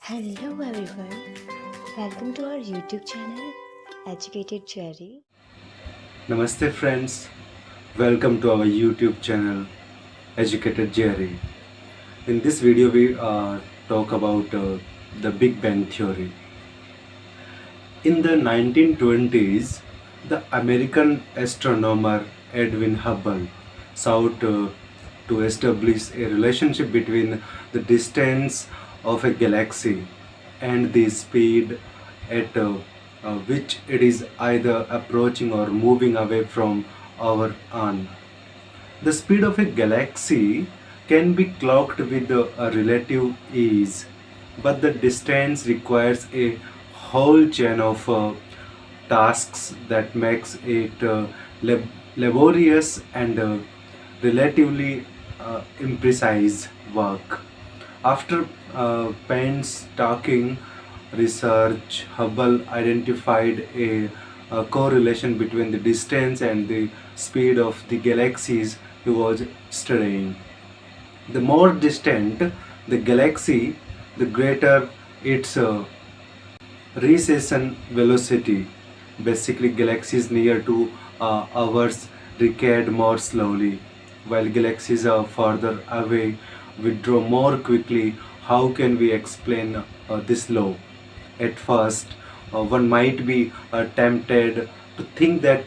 Hello everyone, welcome to our YouTube channel Educated Cherry. Namaste friends, welcome to our YouTube channel Educated Jerry. In this video we talk about the Big Bang Theory. In the 1920s, the American astronomer Edwin Hubble sought to establish a relationship between the distance of a galaxy and the speed at which it is either approaching or moving away from our own. The speed of a galaxy can be clocked with a relative ease, but the distance requires a whole chain of tasks that makes it laborious and relatively imprecise work. After painstaking research, Hubble identified a correlation between the distance and the speed of the galaxies he was studying. The more distant the galaxy, the greater its recession velocity. Basically, galaxies near to ours recede more slowly, while galaxies are further away withdraw more quickly. How can we explain this law? At first, one might be tempted to think that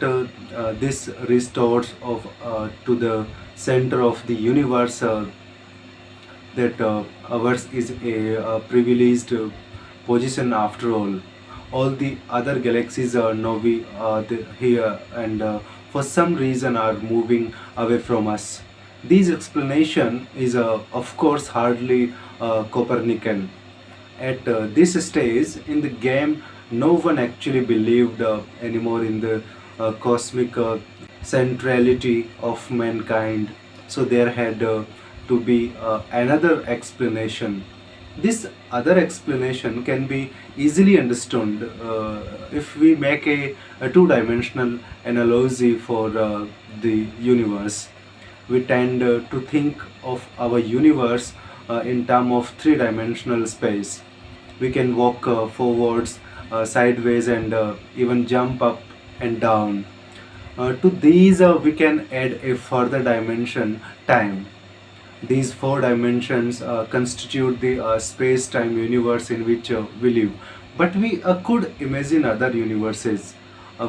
this restores to the center of the universe, that ours is a privileged position after all. All the other galaxies are now here and for some reason are moving away from us. This explanation is of course hardly Copernican. At this stage in the game, no one actually believed anymore in the cosmic centrality of mankind. So there had to be another explanation. This other explanation can be easily understood if we make a two-dimensional analogy for the universe. We tend to think of our universe in terms of three-dimensional space. We can walk forwards, sideways, and even jump up and down. To these, we can add a further dimension, time. These four dimensions constitute the space-time universe in which we live. But we could imagine other universes.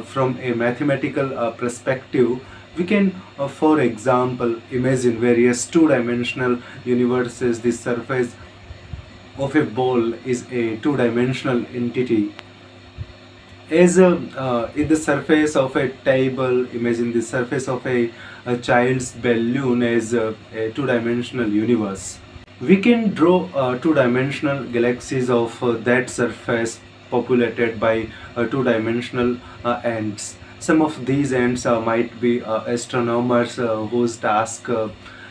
From a mathematical perspective, we can, for example, imagine various two-dimensional universes. The surface of a ball is a two-dimensional entity. As in the surface of a table, imagine the surface of a child's balloon as a two-dimensional universe. We can draw two-dimensional galaxies of that surface populated by two-dimensional ants. Some of these ants might be astronomers whose task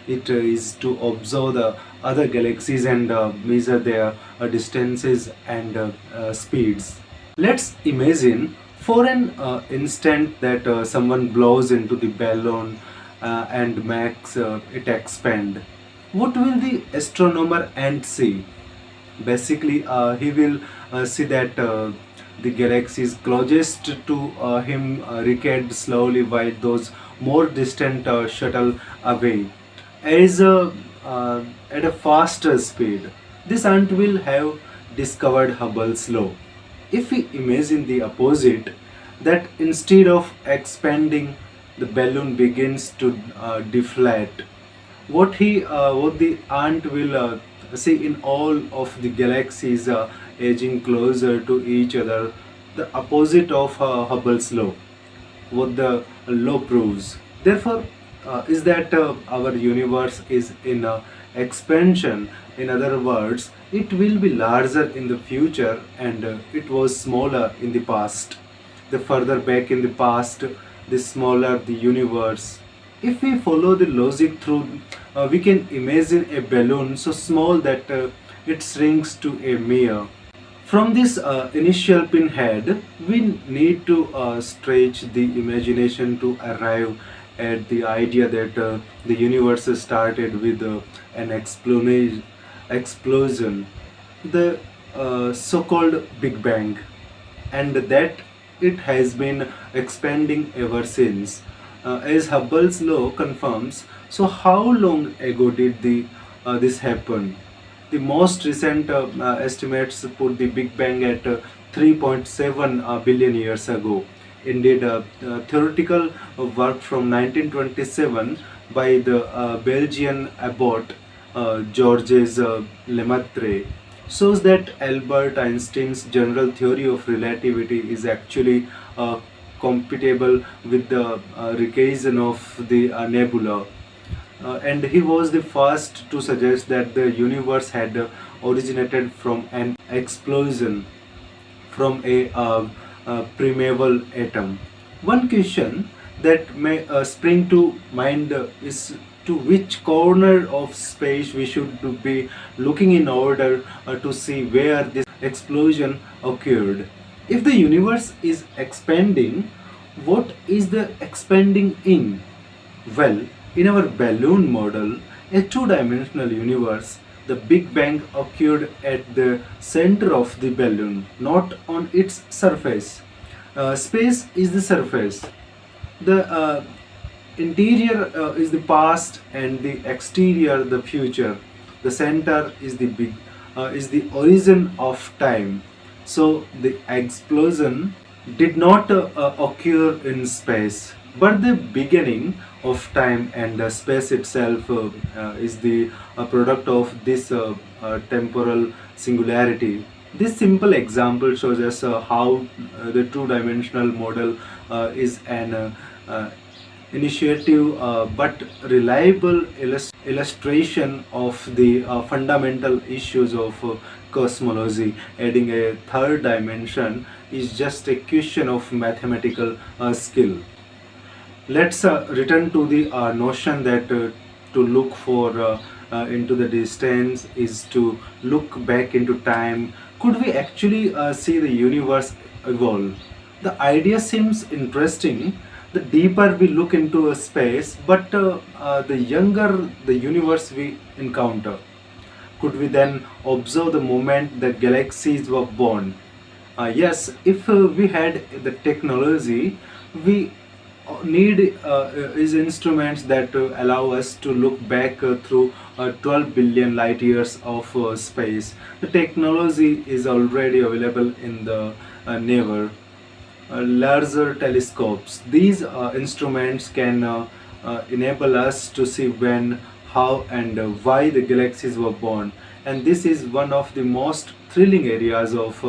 it is to observe the other galaxies and measure their distances and speeds. Let's imagine for an instant that someone blows into the balloon and makes it expand. What will the astronomer ant see? Basically, he will see that the galaxies closest to him recede slowly while those more distant shuttle away as at a faster speed. This ant will have discovered Hubble's law. If we imagine the opposite, that instead of expanding, the balloon begins to deflate, what the ant will see in all of the galaxies edging closer to each other, the opposite of Hubble's law, what the law proves. Therefore, is that our universe is in expansion. In other words, it will be larger in the future and it was smaller in the past. The further back in the past, the smaller the universe. If we follow the logic through, we can imagine a balloon so small that it shrinks to a mere. From this initial pinhead, we need to stretch the imagination to arrive at the idea that the universe started with an explosion. The so-called Big Bang, and that it has been expanding ever since. As Hubble's law confirms, so how long ago did this happen? The most recent estimates put the Big Bang at 3.7 billion years ago. Indeed, theoretical work from 1927 by the Belgian abbot Georges Lemaitre shows that Albert Einstein's general theory of relativity is actually compatible with the recursion of the nebula. And he was the first to suggest that the universe had originated from an explosion from a primeval atom. One question that may spring to mind is to which corner of space we should be looking in order to see where this explosion occurred. If the universe is expanding, what is the expanding in? Well, in our balloon model, a two-dimensional universe, the Big Bang occurred at the center of the balloon, not on its surface. Space is the surface. The interior is the past, and the exterior the future. The center is the origin of time. So the explosion did not occur in space, but the beginning of time, and space itself is the product of this temporal singularity. This simple example shows us how the two-dimensional model is an initiative but reliable illustration of the fundamental issues of cosmology. Adding a third dimension is just a question of mathematical skill. Let's return to the notion that to look for into the distance is to look back into time. Could we actually see the universe evolve? The idea seems interesting. The deeper we look into a space, but the younger the universe we encounter. Could we then observe the moment the galaxies were born? Yes, if we had the technology, we need is instruments that allow us to look back through 12 billion light years of space. The technology is already available in the never larger telescopes. These instruments can enable us to see when, how, and why the galaxies were born. And this is one of the most thrilling areas of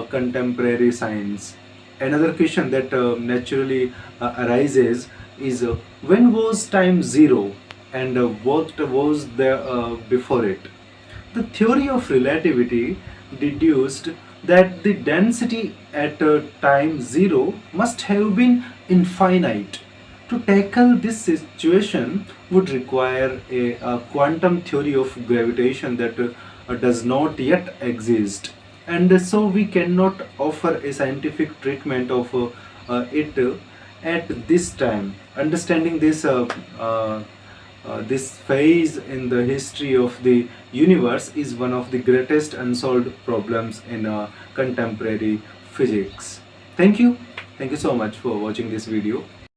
contemporary science. Another question that naturally arises is when was time zero, and what was there before it? The theory of relativity deduced that the density at time zero must have been infinite. To tackle this situation would require a quantum theory of gravitation that does not yet exist, and so we cannot offer a scientific treatment of it at this time. Understanding this phase in the history of the universe is one of the greatest unsolved problems in contemporary physics. Thank you so much for watching this video.